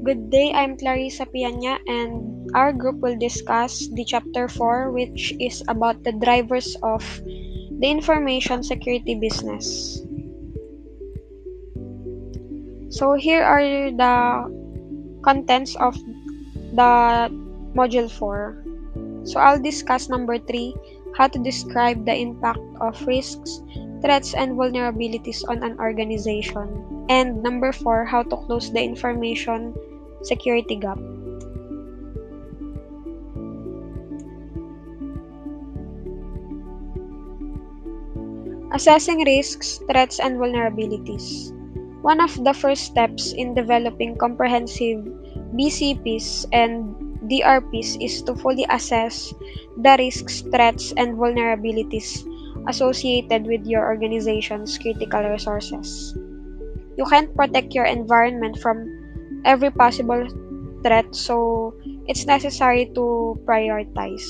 Good day, I'm Clarissa Pianya, and our group will discuss the chapter 4, which is about the drivers of the information security business. So, here are the contents of the module 4. So, I'll discuss number 3, how to describe the impact of risks, threats, and vulnerabilities on an organization. And number 4, how to close the information security gap. Assessing risks, threats, and vulnerabilities. One of the first steps in developing comprehensive BCPs and DRPs is to fully assess the risks, threats, and vulnerabilities associated with your organization's critical resources. You can't protect your environment from every possible threat, so it's necessary to prioritize.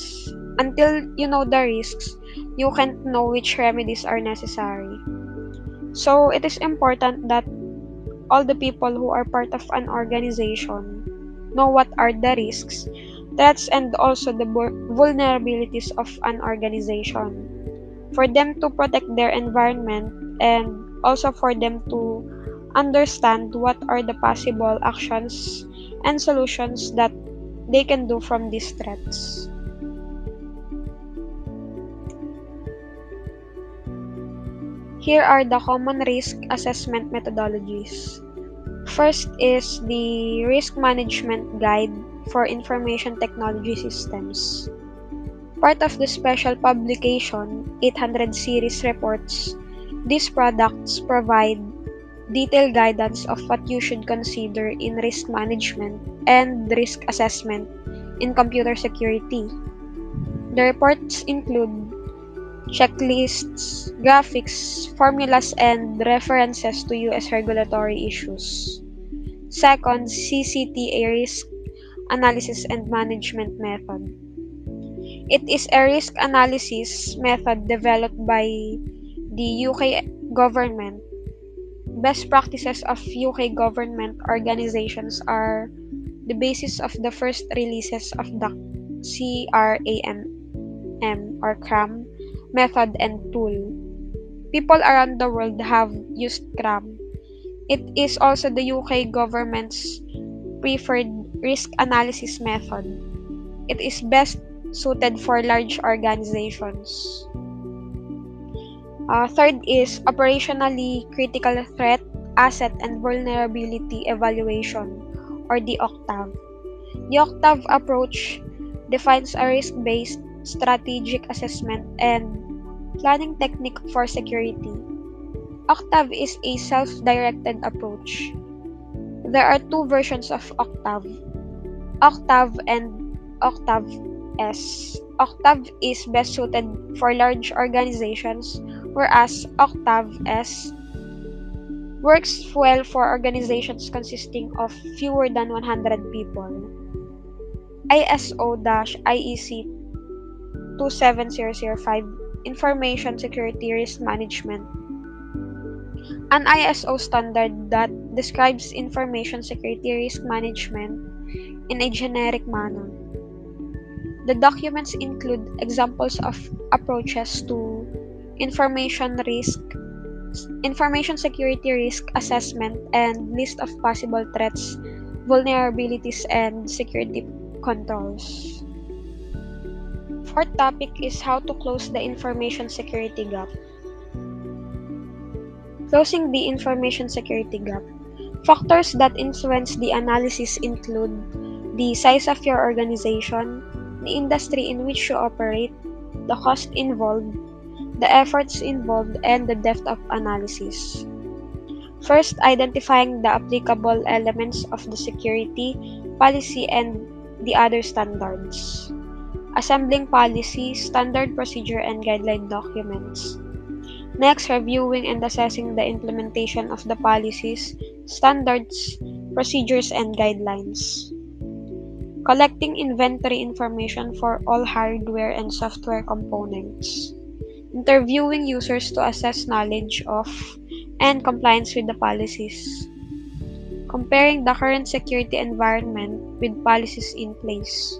Until you know the risks, you can't know which remedies are necessary. So it is important that all the people who are part of an organization know what are the risks, threats, and also the vulnerabilities of an organization for them to protect their environment and also for them to understand what are the possible actions and solutions that they can do from these threats. Here are the common risk assessment methodologies. First is the Risk Management Guide for Information Technology Systems. Part of the special publication 800 series reports, these products provide detailed guidance of what you should consider in risk management and risk assessment in computer security. The reports include checklists, graphics, formulas, and references to US regulatory issues. Second, CCTA risk analysis and management method. It is a risk analysis method developed by the UK government. Best practices of UK government organizations are the basis of the first releases of the CRAMM or CRAM method and tool. People around the world have used CRAM. It is also the UK government's preferred risk analysis method. It is best suited for large organizations. Third is operationally critical threat, asset, and vulnerability evaluation, or the OCTAV. The OCTAV approach defines a risk-based strategic assessment and planning technique for security. OCTAV is a self-directed approach. There are two versions of OCTAV, OCTAV and OCTAV S. OCTAV is best suited for large organizations, whereas OCTAV S works well for organizations consisting of fewer than 100 people. ISO-IEC 27005 Information Security Risk Management, an ISO standard that describes information security risk management in a generic manner. The documents include examples of approaches to information risk, information security risk assessment, and list of possible threats, vulnerabilities, and security controls. Fourth topic is how to close the information security gap. Closing the information security gap. Factors that influence the analysis include the size of your organization, the industry in which you operate, the cost involved, the efforts involved, and the depth of analysis. First, identifying the applicable elements of the security, policy, and the other standards. Assembling policy, standard procedure, and guideline documents. Next, reviewing and assessing the implementation of the policies, standards, procedures, and guidelines. Collecting inventory information for all hardware and software components. Interviewing users to assess knowledge of and compliance with the policies. comparing the current security environment with policies in place,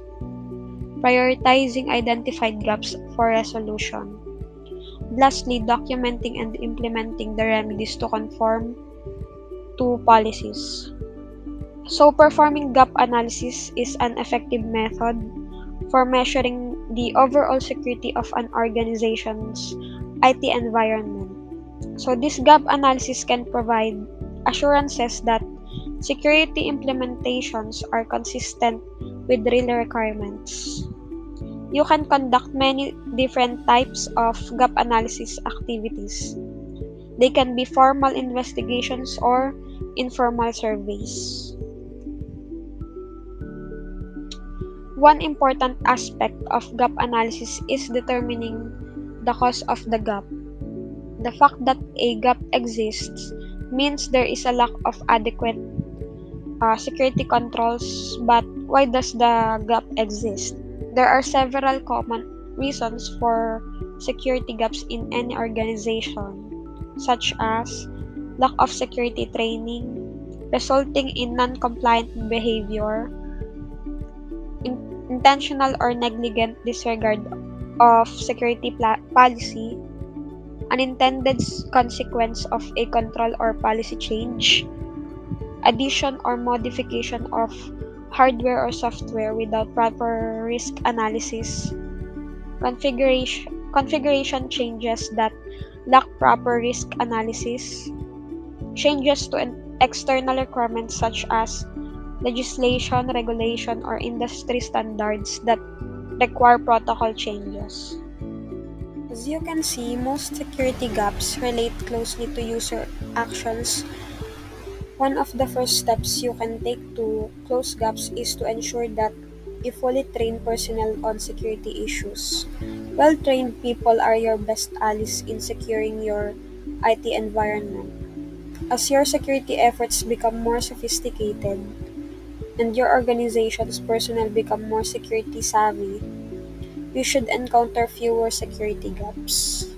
prioritizing identified gaps for resolution. Lastly, documenting and implementing the remedies to conform to policies. So, performing gap analysis is an effective method for measuring the overall security of an organization's IT environment. So, this gap analysis can provide assurances that security implementations are consistent with real requirements. You can conduct many different types of gap analysis activities. They can be formal investigations or informal surveys. One important aspect of gap analysis is determining the cause of the gap. The fact that a gap exists means there is a lack of adequate security controls, but why does the gap exist? There are several common reasons for security gaps in any organization, such as lack of security training, resulting in non-compliant behavior, intentional or negligent disregard of security policy, unintended consequence of a control or policy change, addition or modification of hardware or software without proper risk analysis, configuration changes that lack proper risk analysis, changes to external requirements such as legislation, regulation, or industry standards that require protocol changes. As you can see, most security gaps relate closely to user actions. One of the first steps you can take to close gaps is to ensure that you fully train personnel on security issues. Well trained people are your best allies in securing your IT environment. As your security efforts become more sophisticated and your organization's personnel become more security savvy, you should encounter fewer security gaps.